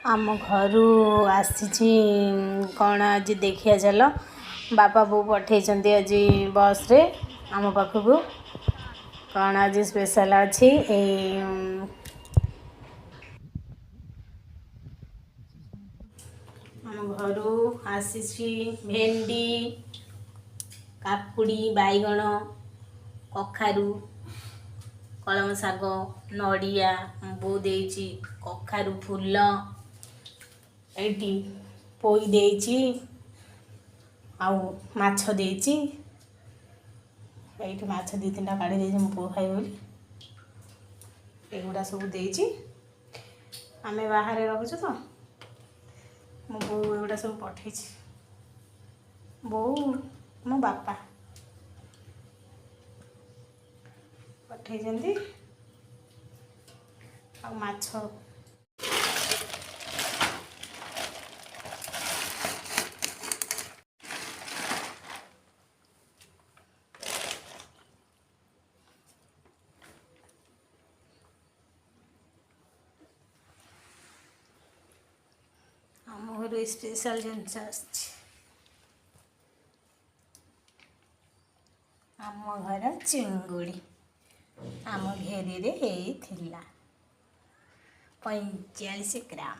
आम घर आसी कौन आज देखिया चल बापा बो पठे आज बस रे आम पाखक कौन आज स्पेशल अच्छी आम घर आसी भेंडी काकुड़ी बैगण कखारू कलम शाग नड़िया बो देची कखारू फूल एटी पोई देची आउ माछ देची एटी माछ दी तीन काढ़ी देची मो पो खाई बोली एगुड़ा सब देची आमे बाहर रहुଛୁ तो मो बो एगुड़ा सब पठे बो मो बापा पठे आ माछ आम घर स्पेशल जिनस आम घर चिंगुड़ी आम घेरी रे 45 ग्राम।